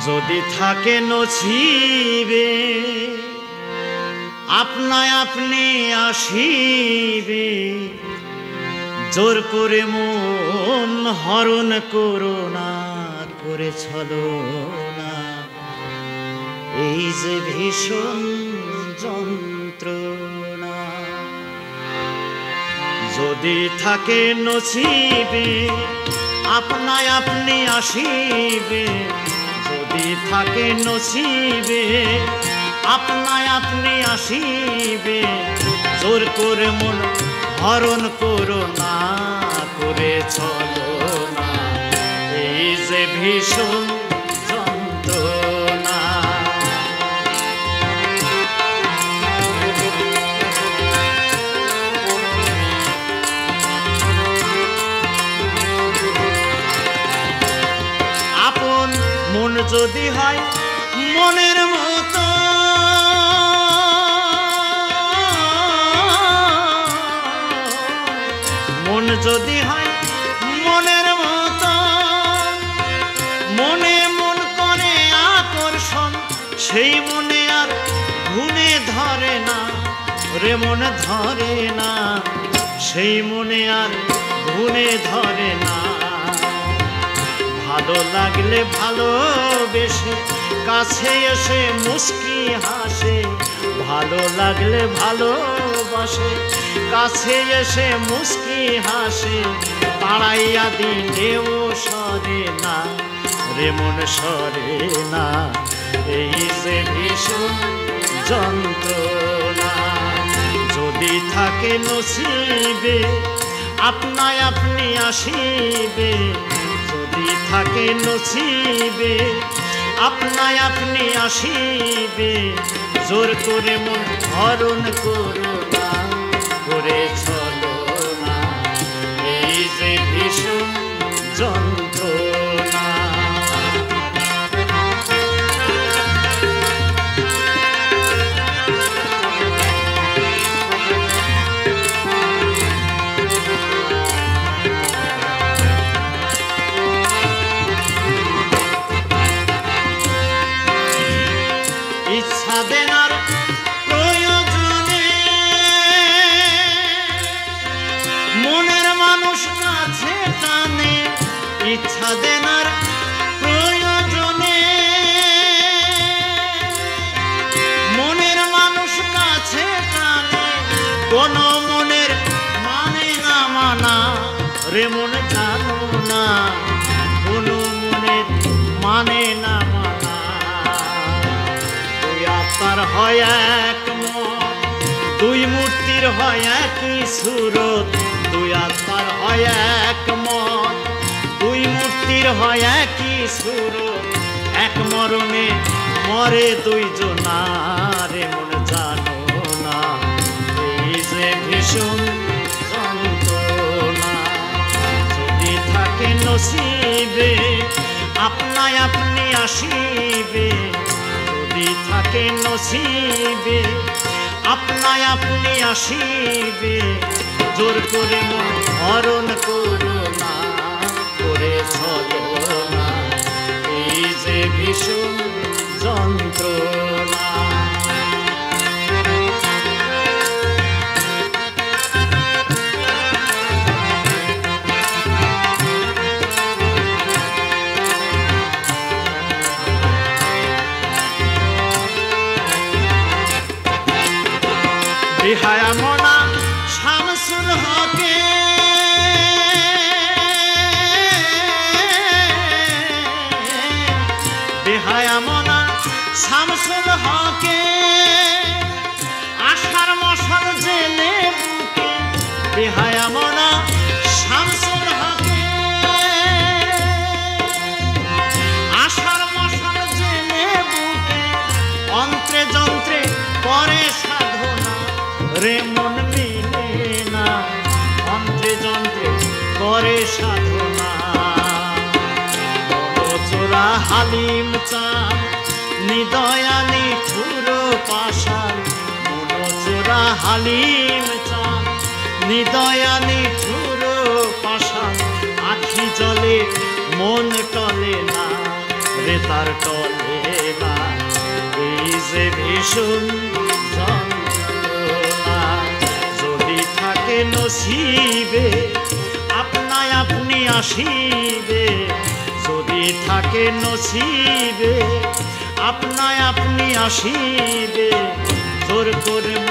যদি থাকে নসিবে আপনায় আপনি আসিবে, জোর করে মন হরণ করো না, করে চলো না এই যে ভীষণ যন্ত্রণা। যদি থাকে নসিবে আপনায় আপনি আসিবে, যদি থাকে নসিবে আপনায় আপনি আসিবে, জোর করে মন হরণ করো না, করে চলো না এই যে ভীষণ যন্ত্রণা। আপন মন যদি হয় মনের মতো, মন যদি হয় মনের মতো, মনে মন করে আকর্ষণ, সেই মনে আর গুণে ধরে না রে, মন ধরে না সেই মনে আর গুণে ধরে না। ভালো লাগলে ভালোবেসে কাছে এসে মুস্কি হাসে, ভালো লাগলে ভালোবাসে কাছে এসে মুস্কি হাসে, তাড়াইয়া দিলেও সরে না রে, মন সরে না এই যে ভীষণ যন্ত্রণা। যদি থাকে নসিবে আপনায় আপনি আসিবে, যদি থাকে নসিবে আপনায় আপনি আসিবে, জোর করে মন হরণ করো না, করে চলো না এই যে ভীষণ যন্ত্রণা। ইচ্ছা দেনার প্রয়োজনে মনের মানুষ কাছে টানে, ইচ্ছা দেনার প্রয়োজনে মনের মানুষ কাছে টানে, কোন মনের মানে না মানা রে, মন জানো না কোন মনের মানে না মানা। দুই আত্মার হয় এক মন, দুই মূর্তির হয় একই সুরত, দুই আত্মার হয় এক মন, দুই মূর্তির হয় একই সুরত, এক মরণে মরে দুইজনা রে, মন জানো না এই যে ভীষণ যন্ত্রণা। যদি থাকে নসিবে আপনায় আপনি আসিবে, যদি থাকে নসিবে আপনায় আপনি আসিবে, জোর করে মন হরণ করো না, করে চলো না এই যে ভীষণ যন্ত্রণা। বিহায়া মনা শামসুল হকে, বিহায়া মনা শামসুল হকে, আশার মশাল জেলে বুকে, বিহায়া মনা শামসুল হকে, আশার মশাল জেলে বুকে, অন্ত্রে যন্ত্রে করে সাধনা রে, মন মিলে না অন্ত্রে যন্ত্রে করে সাধনা। মনচোরা হালিম চাঁদ নিদয়া নিঠুর পাষাণ, মনচোরা হালিম চাঁদ নিদয়া নিঠুর পাষাণ, আখি জলে মন টলে না রে তার টলে না এই যে ভীষণ যন্ত্রণা। যদি থাকে নসিবে আপনায় আপনি আসিবে, যদি থাকে নসিবে আপনায় আপনি আসিবে, জোর করে